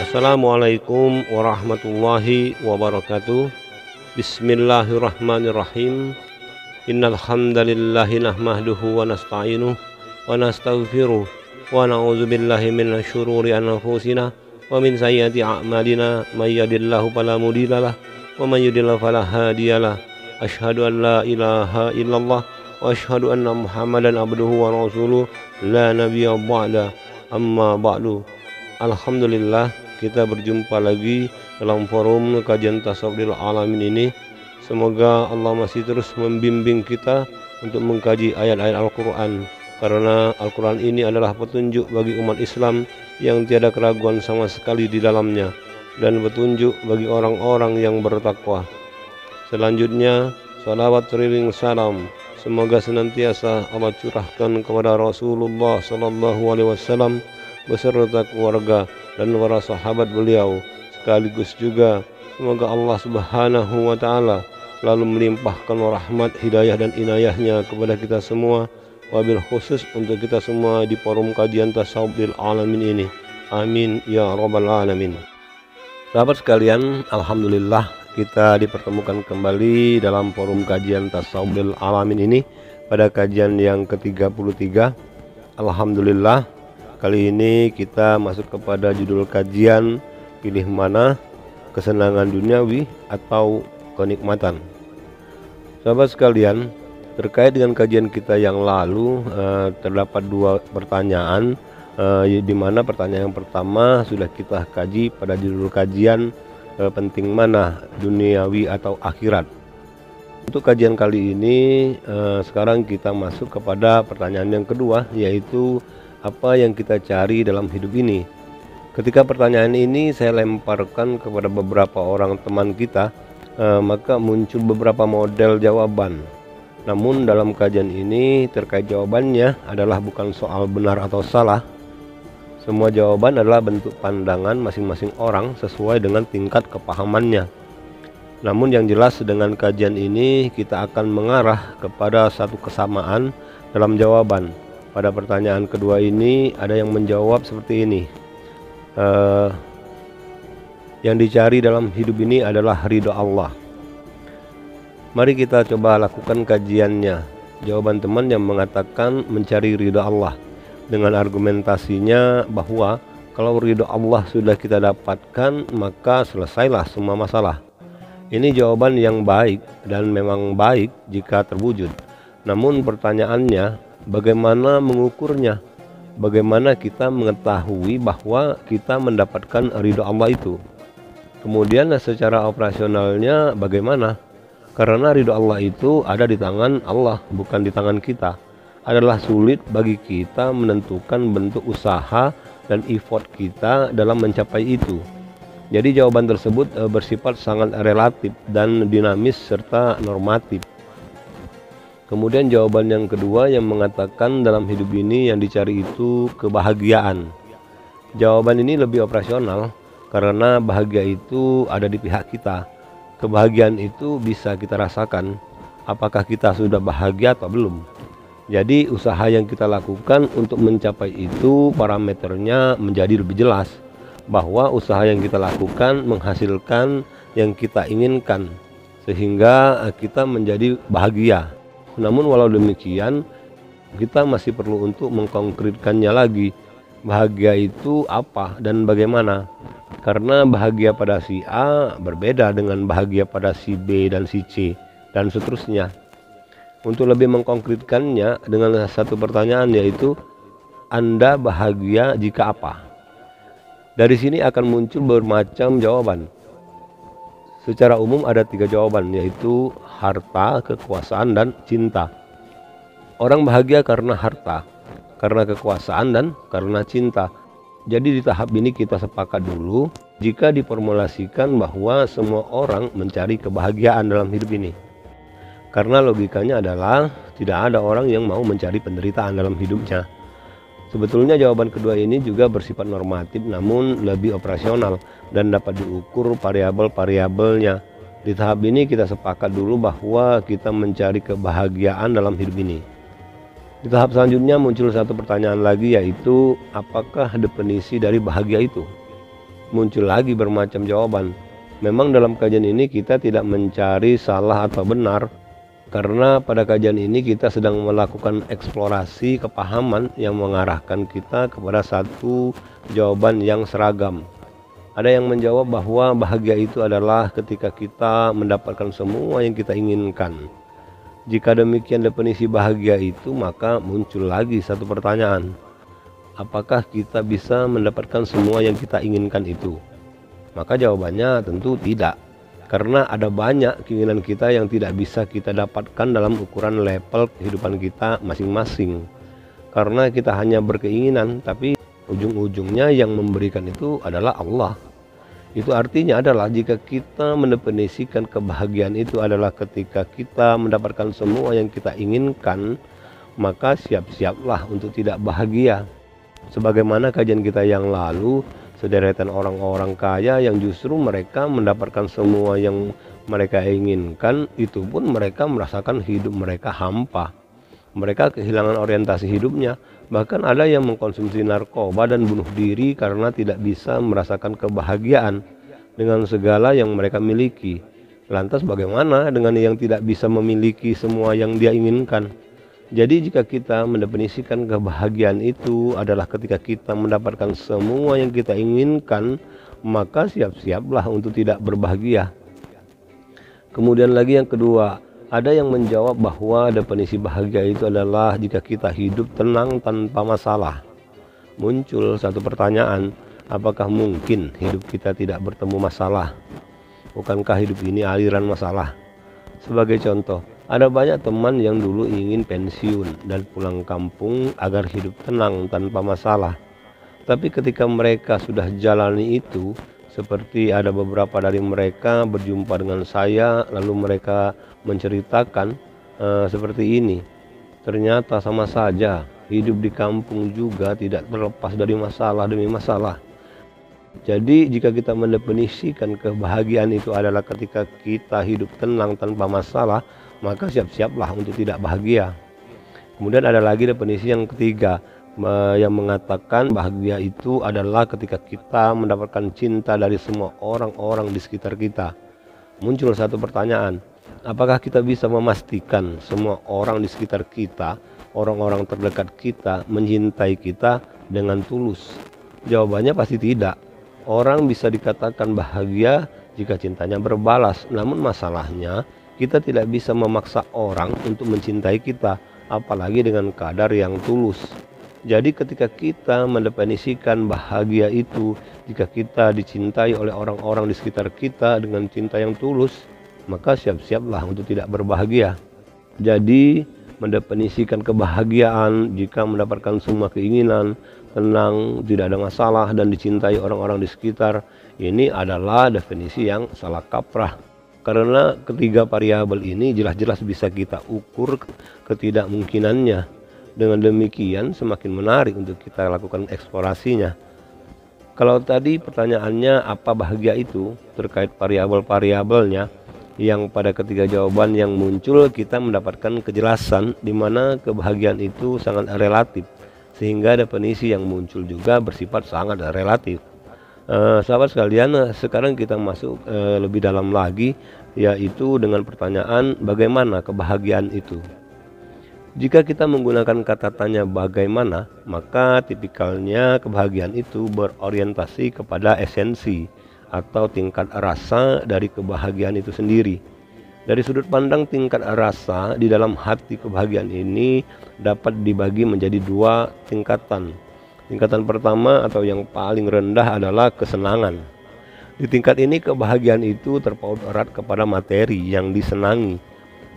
Assalamualaikum warahmatullahi wabarakatuh. Bismillahirrahmanirrahim. Innal hamdalillahi nahmaduhu wa nasta'inuhu wa nastaghfiruh wa na'udzubillahi minasy syururi anfusina wa min sayyiati a'malina may yahdihillahu fala mudhillalah wa may yudhlil fala hadiyalah. Asyhadu an la ilaha illallah wa asyhadu anna Muhammadan abduhu wa rasuluh la nabiyya ba'da. Amma ba'du. Alhamdulillah, kita berjumpa lagi dalam forum kajian tasawufil alamin ini. Semoga Allah masih terus membimbing kita untuk mengkaji ayat-ayat Al-Quran, karena Al-Quran ini adalah petunjuk bagi umat Islam yang tiada keraguan sama sekali di dalamnya, dan petunjuk bagi orang-orang yang bertakwa. Selanjutnya, salawat sering salam semoga senantiasa Allah curahkan kepada Rasulullah SAW beserta keluarga dan para sahabat beliau. Sekaligus juga semoga Allah Subhanahu wa Ta'ala lalu melimpahkan rahmat, hidayah dan inayahnya kepada kita semua, wabil khusus untuk kita semua di forum kajian tasawufil alamin ini. Amin ya rabbal alamin. Sahabat sekalian, alhamdulillah kita dipertemukan kembali dalam forum kajian tasawufil alamin ini pada kajian yang ke-33. Alhamdulillah, kali ini kita masuk kepada judul kajian, pilih mana, kesenangan duniawi atau kenikmatan. Sahabat sekalian, terkait dengan kajian kita yang lalu terdapat dua pertanyaan, di mana pertanyaan yang pertama sudah kita kaji pada judul kajian penting mana, duniawi atau akhirat. Untuk kajian kali ini sekarang kita masuk kepada pertanyaan yang kedua, yaitu apa yang kita cari dalam hidup ini. Ketika pertanyaan ini saya lemparkan kepada beberapa orang teman kita, maka muncul beberapa model jawaban. Namun dalam kajian ini terkait jawabannya adalah bukan soal benar atau salah. Semua jawaban adalah bentuk pandangan masing-masing orang sesuai dengan tingkat kepahamannya. Namun yang jelas dengan kajian ini kita akan mengarah kepada satu kesamaan dalam jawaban. Pada pertanyaan kedua ini ada yang menjawab seperti ini. Yang dicari dalam hidup ini adalah ridho Allah. Mari kita coba lakukan kajiannya. Jawaban teman yang mengatakan mencari ridho Allah dengan argumentasinya bahwa kalau ridho Allah sudah kita dapatkan maka selesailah semua masalah. Ini jawaban yang baik dan memang baik jika terwujud. Namun pertanyaannya, bagaimana mengukurnya? Bagaimana kita mengetahui bahwa kita mendapatkan ridho Allah itu? Kemudian secara operasionalnya bagaimana? Karena ridho Allah itu ada di tangan Allah, bukan di tangan kita. Adalah sulit bagi kita menentukan bentuk usaha dan effort kita dalam mencapai itu. Jadi jawaban tersebut bersifat sangat relatif dan dinamis serta normatif. Kemudian jawaban yang kedua yang mengatakan dalam hidup ini yang dicari itu kebahagiaan. Jawaban ini lebih operasional karena bahagia itu ada di pihak kita. Kebahagiaan itu bisa kita rasakan apakah kita sudah bahagia atau belum. Jadi usaha yang kita lakukan untuk mencapai itu parameternya menjadi lebih jelas, bahwa usaha yang kita lakukan menghasilkan yang kita inginkan sehingga kita menjadi bahagia. Namun walau demikian kita masih perlu untuk mengkonkretkannya lagi. Bahagia itu apa dan bagaimana? Karena bahagia pada si A berbeda dengan bahagia pada si B dan si C dan seterusnya. Untuk lebih mengkonkretkannya dengan satu pertanyaan, yaitu Anda bahagia jika apa? Dari sini akan muncul bermacam jawaban. Secara umum ada 3 jawaban, yaitu harta, kekuasaan, dan cinta. Orang bahagia karena harta, karena kekuasaan, dan karena cinta. Jadi di tahap ini kita sepakat dulu jika diformulasikan bahwa semua orang mencari kebahagiaan dalam hidup ini. Karena logikanya adalah tidak ada orang yang mau mencari penderitaan dalam hidupnya. Sebetulnya jawaban kedua ini juga bersifat normatif namun lebih operasional dan dapat diukur variabel-variabelnya. Di tahap ini kita sepakat dulu bahwa kita mencari kebahagiaan dalam hidup ini. Di tahap selanjutnya muncul satu pertanyaan lagi, yaitu apakah definisi dari bahagia itu? muncul lagi bermacam jawaban. Memang dalam kajian ini kita tidak mencari salah atau benar, karena pada kajian ini kita sedang melakukan eksplorasi kepahaman yang mengarahkan kita kepada satu jawaban yang seragam. Ada yang menjawab bahwa bahagia itu adalah ketika kita mendapatkan semua yang kita inginkan. Jika demikian definisi bahagia itu, maka muncul lagi satu pertanyaan. Apakah kita bisa mendapatkan semua yang kita inginkan itu? Maka jawabannya tentu tidak. Karena ada banyak keinginan kita yang tidak bisa kita dapatkan dalam ukuran level kehidupan kita masing-masing. Karena kita hanya berkeinginan, tapi ujung-ujungnya yang memberikan itu adalah Allah. Itu artinya adalah jika kita mendefinisikan kebahagiaan itu adalah ketika kita mendapatkan semua yang kita inginkan, maka siap-siaplah untuk tidak bahagia. Sebagaimana kajian kita yang lalu, sederetan orang-orang kaya yang justru mereka mendapatkan semua yang mereka inginkan, itu pun mereka merasakan hidup mereka hampa. Mereka kehilangan orientasi hidupnya. Bahkan ada yang mengkonsumsi narkoba dan bunuh diri karena tidak bisa merasakan kebahagiaan dengan segala yang mereka miliki. Lantas bagaimana dengan yang tidak bisa memiliki semua yang dia inginkan? Jadi jika kita mendefinisikan kebahagiaan itu adalah ketika kita mendapatkan semua yang kita inginkan, maka siap-siaplah untuk tidak berbahagia. Kemudian lagi yang kedua, ada yang menjawab bahwa definisi bahagia itu adalah jika kita hidup tenang tanpa masalah. Muncul satu pertanyaan, apakah mungkin hidup kita tidak bertemu masalah? Bukankah hidup ini aliran masalah? Sebagai contoh, ada banyak teman yang dulu ingin pensiun dan pulang kampung agar hidup tenang tanpa masalah. Tapi ketika mereka sudah jalani itu, seperti ada beberapa dari mereka berjumpa dengan saya, lalu mereka menceritakan seperti ini. Ternyata sama saja, hidup di kampung juga tidak terlepas dari masalah demi masalah. Jadi jika kita mendefinisikan kebahagiaan itu adalah ketika kita hidup tenang tanpa masalah, maka siap-siaplah untuk tidak bahagia. Kemudian ada lagi definisi yang ketiga, yang mengatakan bahagia itu adalah ketika kita mendapatkan cinta dari semua orang-orang di sekitar kita. Muncul satu pertanyaan, apakah kita bisa memastikan semua orang di sekitar kita, orang-orang terdekat kita mencintai kita dengan tulus? Jawabannya pasti tidak. Orang bisa dikatakan bahagia jika cintanya berbalas, namun masalahnya kita tidak bisa memaksa orang untuk mencintai kita, apalagi dengan kadar yang tulus. Jadi ketika kita mendefinisikan bahagia itu, jika kita dicintai oleh orang-orang di sekitar kita dengan cinta yang tulus, maka siap-siaplah untuk tidak berbahagia. Jadi mendefinisikan kebahagiaan jika mendapatkan semua keinginan, tenang, tidak ada masalah, dan dicintai orang-orang di sekitar, ini adalah definisi yang salah kaprah. Karena ketiga variabel ini jelas-jelas bisa kita ukur ketidakmungkinannya. Dengan demikian semakin menarik untuk kita lakukan eksplorasinya. Kalau tadi pertanyaannya apa bahagia itu terkait variabel-variabelnya, yang pada ketiga jawaban yang muncul kita mendapatkan kejelasan di mana kebahagiaan itu sangat relatif, sehingga definisi yang muncul juga bersifat sangat relatif. Sahabat sekalian, sekarang kita masuk lebih dalam lagi, yaitu dengan pertanyaan bagaimana kebahagiaan itu. Jika kita menggunakan kata tanya bagaimana, maka tipikalnya kebahagiaan itu berorientasi kepada esensi atau tingkat rasa dari kebahagiaan itu sendiri. Dari sudut pandang tingkat rasa, di dalam hati kebahagiaan ini dapat dibagi menjadi dua tingkatan. Tingkatan pertama atau yang paling rendah adalah kesenangan. Di tingkat ini kebahagiaan itu terpaut erat kepada materi yang disenangi.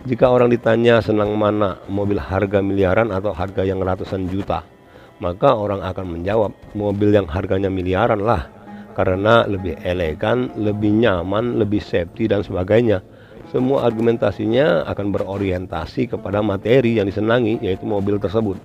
Jika orang ditanya senang mana, mobil harga miliaran atau harga yang ratusan juta, maka orang akan menjawab mobil yang harganya miliaran lah, karena lebih elegan, lebih nyaman, lebih safety dan sebagainya. Semua argumentasinya akan berorientasi kepada materi yang disenangi, yaitu mobil tersebut.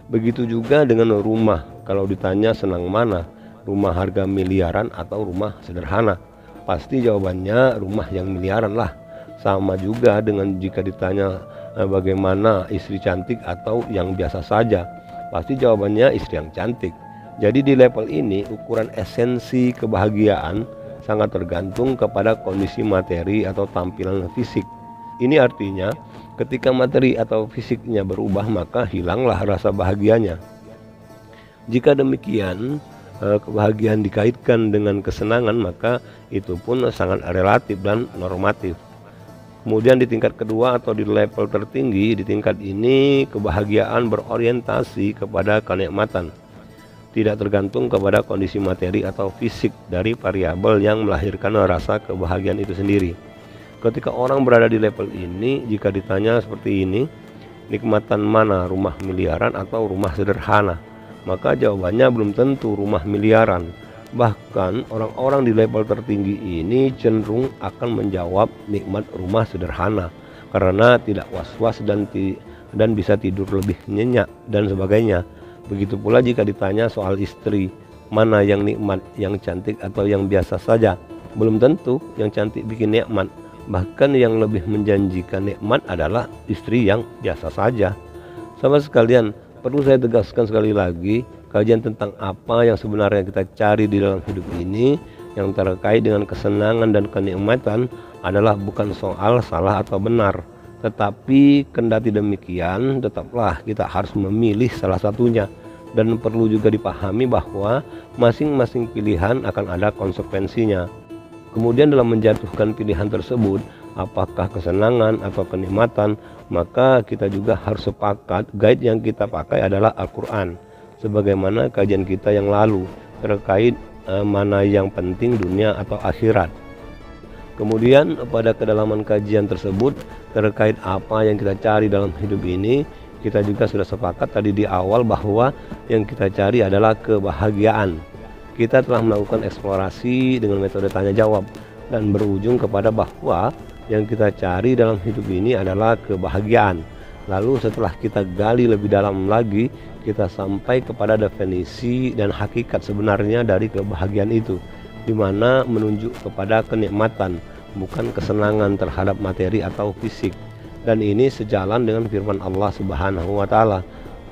Begitu juga dengan rumah. Kalau ditanya senang mana, rumah harga miliaran atau rumah sederhana, pasti jawabannya rumah yang miliaran lah. Sama juga dengan jika ditanya bagaimana istri cantik atau yang biasa saja, pasti jawabannya istri yang cantik. Jadi di level ini ukuran esensi kebahagiaan sangat tergantung kepada kondisi materi atau tampilan fisik. Ini artinya ketika materi atau fisiknya berubah maka hilanglah rasa bahagianya. Jika demikian, kebahagiaan dikaitkan dengan kesenangan maka itu pun sangat relatif dan normatif. Kemudian di tingkat kedua atau di level tertinggi, di tingkat ini kebahagiaan berorientasi kepada kenikmatan, tidak tergantung kepada kondisi materi atau fisik dari variabel yang melahirkan rasa kebahagiaan itu sendiri. Ketika orang berada di level ini, jika ditanya seperti ini, nikmatan mana, rumah miliaran atau rumah sederhana? Maka jawabannya belum tentu rumah miliaran. Bahkan orang-orang di level tertinggi ini cenderung akan menjawab nikmat rumah sederhana karena tidak was-was dan bisa tidur lebih nyenyak dan sebagainya. Begitu pula jika ditanya soal istri, mana yang nikmat, yang cantik atau yang biasa saja? Belum tentu yang cantik bikin nikmat. Bahkan yang lebih menjanjikan nikmat adalah istri yang biasa saja. Sahabat sekalian, perlu saya tegaskan sekali lagi, kajian tentang apa yang sebenarnya kita cari di dalam hidup ini yang terkait dengan kesenangan dan kenikmatan adalah bukan soal salah atau benar, tetapi kendati demikian tetaplah kita harus memilih salah satunya, dan perlu juga dipahami bahwa masing-masing pilihan akan ada konsekuensinya. Kemudian dalam menjatuhkan pilihan tersebut, apakah kesenangan atau kenikmatan, maka kita juga harus sepakat guide yang kita pakai adalah Al-Quran, sebagaimana kajian kita yang lalu terkait mana yang penting, dunia atau akhirat. Kemudian pada kedalaman kajian tersebut terkait apa yang kita cari dalam hidup ini, kita juga sudah sepakat tadi di awal bahwa yang kita cari adalah kebahagiaan. Kita telah melakukan eksplorasi dengan metode tanya jawab dan berujung kepada bahwa yang kita cari dalam hidup ini adalah kebahagiaan. Lalu setelah kita gali lebih dalam lagi, kita sampai kepada definisi dan hakikat sebenarnya dari kebahagiaan itu, di mana menunjuk kepada kenikmatan, bukan kesenangan terhadap materi atau fisik. Dan ini sejalan dengan firman Allah Subhanahu wa taala.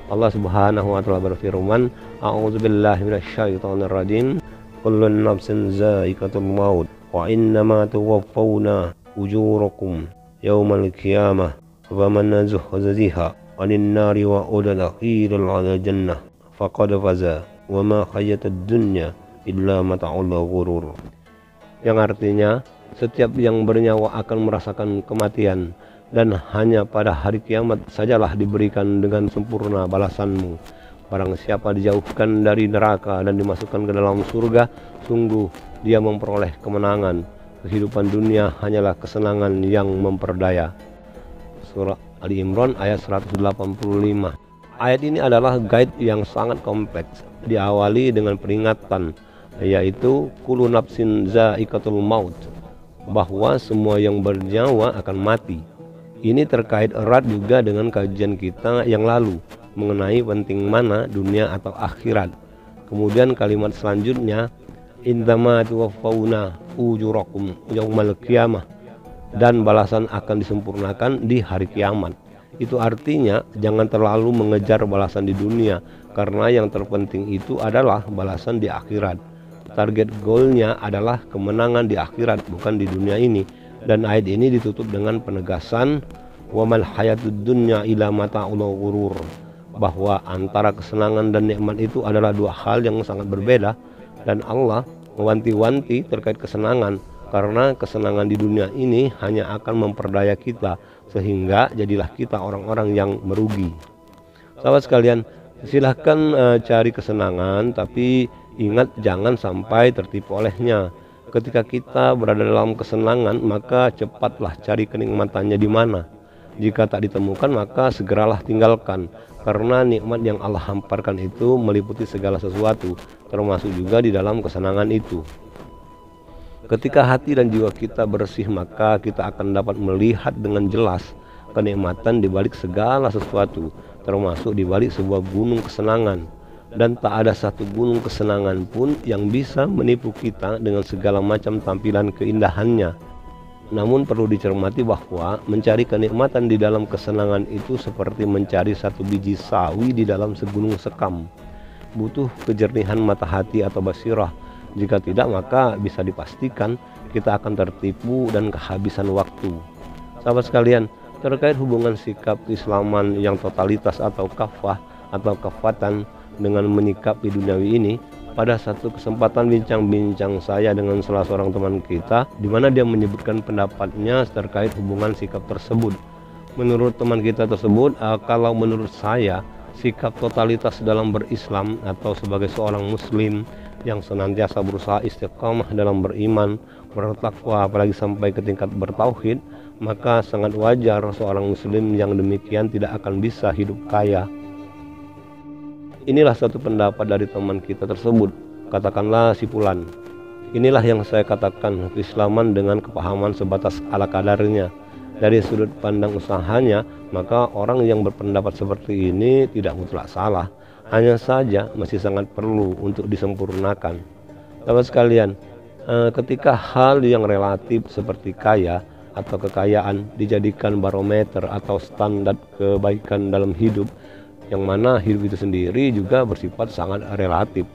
Allah Subhanahu wa taala berfirman, "A'udzubillahi minasyaitonirrajim. Kullun nafsin za'iqatul maut wa innama tuwaffawna ujurakum yaumal qiyamah. Faman zuhziha 'anil nari wa udkhila 'alal jannah faqad faza wa ma hayatud dunya illa mata'ul ghurur." Yang artinya, setiap yang bernyawa akan merasakan kematian, dan hanya pada hari kiamat sajalah diberikan dengan sempurna balasanmu. Barang siapa dijauhkan dari neraka dan dimasukkan ke dalam surga, sungguh dia memperoleh kemenangan. Kehidupan dunia hanyalah kesenangan yang memperdaya. Surah Ali Imran ayat 185. Ayat ini adalah guide yang sangat kompleks, diawali dengan peringatan, yaitu kullu nafsin za'iqatul maut, bahwa semua yang bernyawa akan mati. Ini terkait erat juga dengan kajian kita yang lalu mengenai penting mana dunia atau akhirat. Kemudian kalimat selanjutnya, indama tuwaffawna ujurakum yaumal qiyamah, dan balasan akan disempurnakan di hari kiamat. Itu artinya jangan terlalu mengejar balasan di dunia, karena yang terpenting itu adalah balasan di akhirat. Target goalnya adalah kemenangan di akhirat, bukan di dunia ini. Dan ayat ini ditutup dengan penegasan wa mal hayatud dunya illa mata'ul ghurur, bahwa antara kesenangan dan nikmat itu adalah dua hal yang sangat berbeda. Dan Allah mewanti-wanti terkait kesenangan, karena kesenangan di dunia ini hanya akan memperdaya kita, sehingga jadilah kita orang-orang yang merugi. Sahabat sekalian, silahkan cari kesenangan, tapi ingat jangan sampai tertipu olehnya. Ketika kita berada dalam kesenangan, maka cepatlah cari kenikmatannya di mana. Jika tak ditemukan, maka segeralah tinggalkan, karena nikmat yang Allah hamparkan itu meliputi segala sesuatu, termasuk juga di dalam kesenangan itu. Ketika hati dan jiwa kita bersih, maka kita akan dapat melihat dengan jelas kenikmatan di balik segala sesuatu, termasuk di balik sebuah gunung kesenangan. Dan tak ada satu gunung kesenangan pun yang bisa menipu kita dengan segala macam tampilan keindahannya. Namun perlu dicermati bahwa mencari kenikmatan di dalam kesenangan itu seperti mencari satu biji sawi di dalam segunung sekam. butuh kejernihan mata hati atau basirah. Jika tidak, maka bisa dipastikan kita akan tertipu dan kehabisan waktu. Sahabat sekalian, terkait hubungan sikap keislaman yang totalitas atau kafah atau kafatan dengan menyikapi duniawi ini, pada satu kesempatan bincang-bincang saya dengan salah seorang teman kita, di mana dia menyebutkan pendapatnya terkait hubungan sikap tersebut. Menurut teman kita tersebut, kalau menurut saya, sikap totalitas dalam berislam atau sebagai seorang muslim yang senantiasa berusaha istiqamah dalam beriman, bertakwa, apalagi sampai ke tingkat bertauhid, maka sangat wajar seorang muslim yang demikian tidak akan bisa hidup kaya. Inilah satu pendapat dari teman kita tersebut, katakanlah si Fulan. Inilah yang saya katakan keislaman dengan kepahaman sebatas ala kadarnya. Dari sudut pandang usahanya, maka orang yang berpendapat seperti ini tidak mutlak salah, hanya saja masih sangat perlu untuk disempurnakan. Sahabat sekalian, ketika hal yang relatif seperti kaya atau kekayaan dijadikan barometer atau standar kebaikan dalam hidup, yang mana hidup itu sendiri juga bersifat sangat relatif,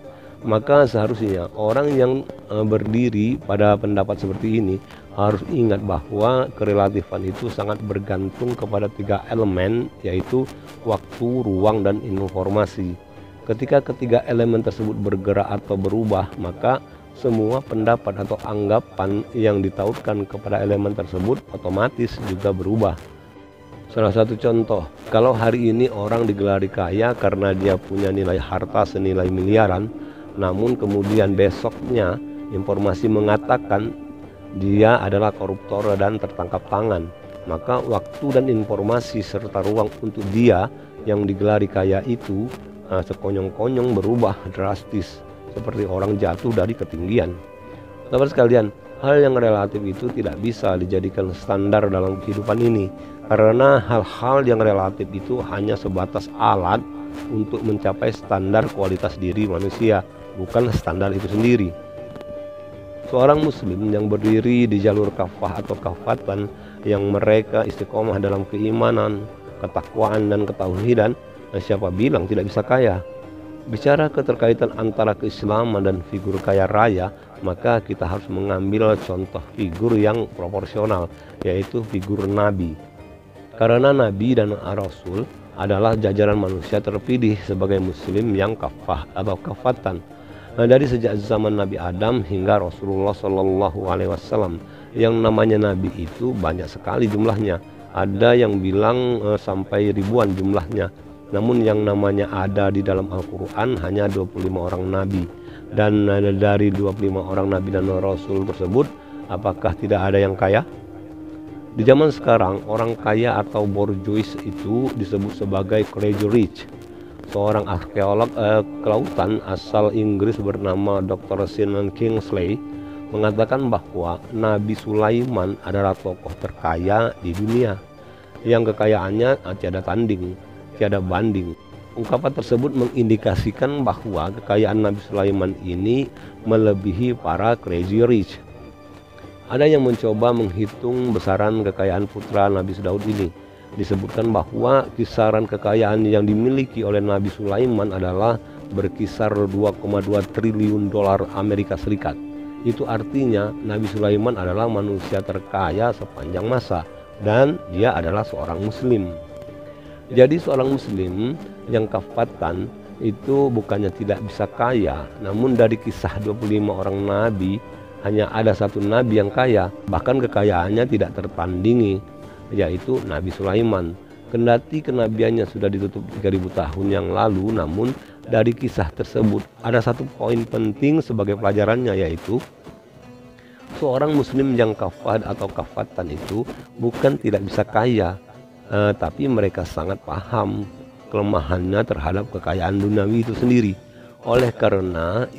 maka seharusnya orang yang berdiri pada pendapat seperti ini harus ingat bahwa kerelatifan itu sangat bergantung kepada 3 elemen, yaitu waktu, ruang, dan informasi. Ketika ketiga elemen tersebut bergerak atau berubah, maka semua pendapat atau anggapan yang ditautkan kepada elemen tersebut otomatis juga berubah. Salah satu contoh, kalau hari ini orang digelari kaya karena dia punya nilai harta senilai miliaran, namun kemudian besoknya informasi mengatakan dia adalah koruptor dan tertangkap tangan, maka waktu dan informasi serta ruang untuk dia yang digelari kaya itu sekonyong-konyong berubah drastis, seperti orang jatuh dari ketinggian. Sahabat sekalian, hal yang relatif itu tidak bisa dijadikan standar dalam kehidupan ini, karena hal-hal yang relatif itu hanya sebatas alat untuk mencapai standar kualitas diri manusia, bukan standar itu sendiri. Seorang muslim yang berdiri di jalur kafah atau kafatan, yang mereka istiqomah dalam keimanan, ketakwaan, dan ketauhidan, siapa bilang tidak bisa kaya? Bicara keterkaitan antara keislaman dan figur kaya raya, maka kita harus mengambil contoh figur yang proporsional, yaitu figur Nabi. Karena Nabi dan Rasul adalah jajaran manusia terpilih sebagai muslim yang kafah atau kafatan. Dari sejak zaman Nabi Adam hingga Rasulullah Shallallahu Alaihi Wasallam, yang namanya Nabi itu banyak sekali jumlahnya. Ada yang bilang sampai ribuan jumlahnya. Namun yang namanya ada di dalam Al-Quran hanya 25 orang Nabi. Dan dari 25 orang Nabi dan Rasul tersebut, apakah tidak ada yang kaya? Di zaman sekarang, orang kaya atau bourgeois itu disebut sebagai crazy rich. Seorang arkeolog kelautan asal Inggris bernama Dr. Simon Kingsley mengatakan bahwa Nabi Sulaiman adalah tokoh terkaya di dunia, yang kekayaannya tiada tanding, tiada banding. Ungkapan tersebut mengindikasikan bahwa kekayaan Nabi Sulaiman ini melebihi para crazy rich. Ada yang mencoba menghitung besaran kekayaan putra Nabi Daud ini. Disebutkan bahwa kisaran kekayaan yang dimiliki oleh Nabi Sulaiman adalah berkisar 2,2 triliun dolar Amerika Serikat. Itu artinya Nabi Sulaiman adalah manusia terkaya sepanjang masa, dan dia adalah seorang muslim. Jadi seorang muslim yang kafatan itu bukannya tidak bisa kaya, namun dari kisah 25 orang nabi, hanya ada satu nabi yang kaya, bahkan kekayaannya tidak tertandingi, yaitu Nabi Sulaiman. Kendati kenabiannya sudah ditutup 3000 tahun yang lalu, namun dari kisah tersebut ada satu poin penting sebagai pelajarannya, yaitu seorang muslim yang kafah atau kafatan itu bukan tidak bisa kaya, tapi mereka sangat paham kelemahannya terhadap kekayaan duniawi itu sendiri. Oleh karena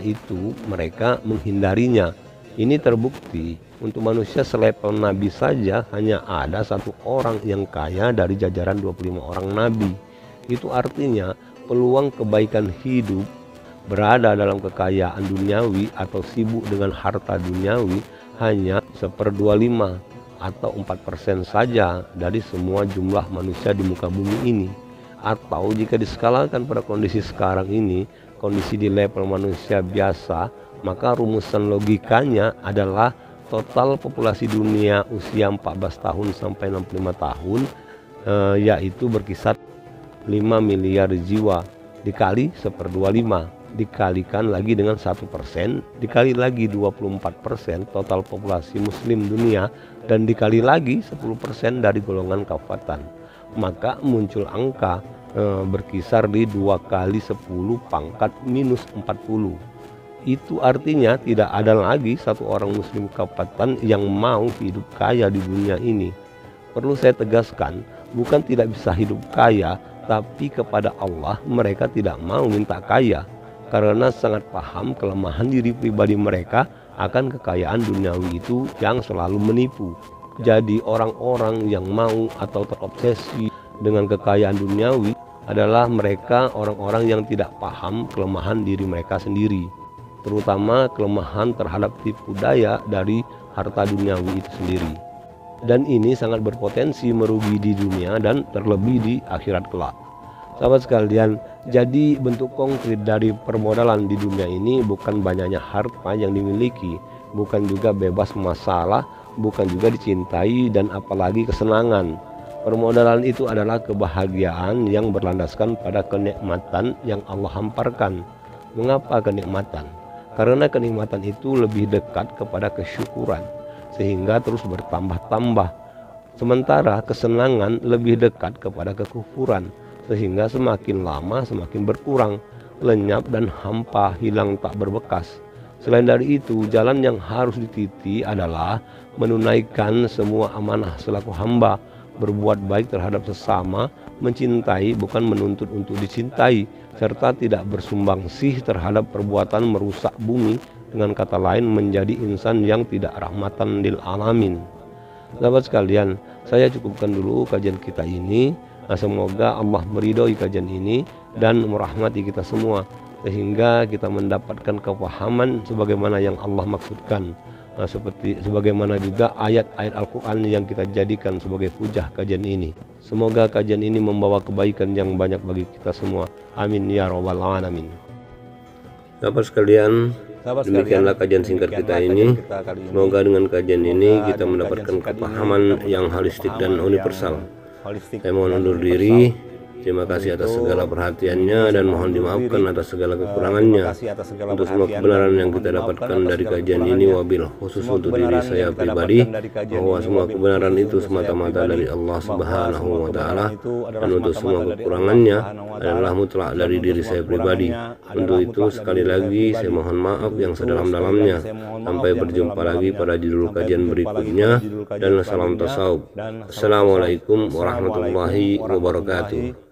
itu mereka menghindarinya. Ini terbukti untuk manusia selevel Nabi saja hanya ada satu orang yang kaya dari jajaran 25 orang Nabi. Itu artinya peluang kebaikan hidup berada dalam kekayaan duniawi atau sibuk dengan harta duniawi hanya 1/25 atau 4% saja dari semua jumlah manusia di muka bumi ini. Atau jika diskalakan pada kondisi sekarang ini, kondisi di level manusia biasa, maka rumusan logikanya adalah total populasi dunia usia 14 tahun sampai 65 tahun yaitu berkisar 5 miliar jiwa dikali 1/25 dikalikan lagi dengan 1% dikali lagi 24% total populasi muslim dunia dan dikali lagi 10% dari golongan kafatan, maka muncul angka berkisar di 2 kali 10 pangkat minus 40. Itu artinya tidak ada lagi satu orang muslim kafatan yang mau hidup kaya di dunia ini. Perlu saya tegaskan, bukan tidak bisa hidup kaya, tapi kepada Allah mereka tidak mau minta kaya karena sangat paham kelemahan diri pribadi mereka akan kekayaan duniawi itu yang selalu menipu. Jadi orang-orang yang mau atau terobsesi dengan kekayaan duniawi adalah mereka orang-orang yang tidak paham kelemahan diri mereka sendiri, terutama kelemahan terhadap tipu daya dari harta duniawi itu sendiri. Dan ini sangat berpotensi merugi di dunia dan terlebih di akhirat kelak. Sahabat sekalian, jadi bentuk konkret dari permodalan di dunia ini bukan banyaknya harta yang dimiliki, bukan juga bebas masalah, bukan juga dicintai dan apalagi kesenangan. Permodalan itu adalah kebahagiaan yang berlandaskan pada kenikmatan yang Allah hamparkan. Mengapa kenikmatan? Karena kenikmatan itu lebih dekat kepada kesyukuran, sehingga terus bertambah-tambah. Sementara kesenangan lebih dekat kepada kekufuran, sehingga semakin lama semakin berkurang, lenyap dan hampa, hilang tak berbekas. Selain dari itu, jalan yang harus dititi adalah menunaikan semua amanah selaku hamba, berbuat baik terhadap sesama, mencintai bukan menuntut untuk dicintai, serta tidak bersumbangsih terhadap perbuatan merusak bumi, dengan kata lain menjadi insan yang tidak rahmatan lil alamin. Sahabat sekalian, saya cukupkan dulu kajian kita ini. Semoga Allah meridhoi kajian ini dan merahmati kita semua, sehingga kita mendapatkan kepahaman sebagaimana yang Allah maksudkan, seperti sebagaimana juga ayat-ayat Al-Quran yang kita jadikan sebagai hujah kajian ini. Semoga kajian ini membawa kebaikan yang banyak bagi kita semua. Amin ya rabbal alamin. Sahabat sekalian, demikianlah kajian singkat kita ini. Semoga dengan kajian ini kita mendapatkan kepahaman yang holistik dan universal. Saya mohon undur diri. Terima kasih atas segala perhatiannya dan mohon dimaafkan atas segala kekurangannya. Untuk semua kebenaran yang kita dapatkan dari kajian ini, wabil khusus untuk diri saya pribadi, bahwa semua kebenaran itu semata-mata dari Allah Subhanahu wa Ta'ala, dan untuk semua kekurangannya adalah mutlak dari diri saya pribadi. Untuk itu sekali lagi saya mohon maaf yang sedalam-dalamnya. Sampai berjumpa lagi pada judul kajian berikutnya, dan salam tasawuf. Assalamualaikum warahmatullahi wabarakatuh.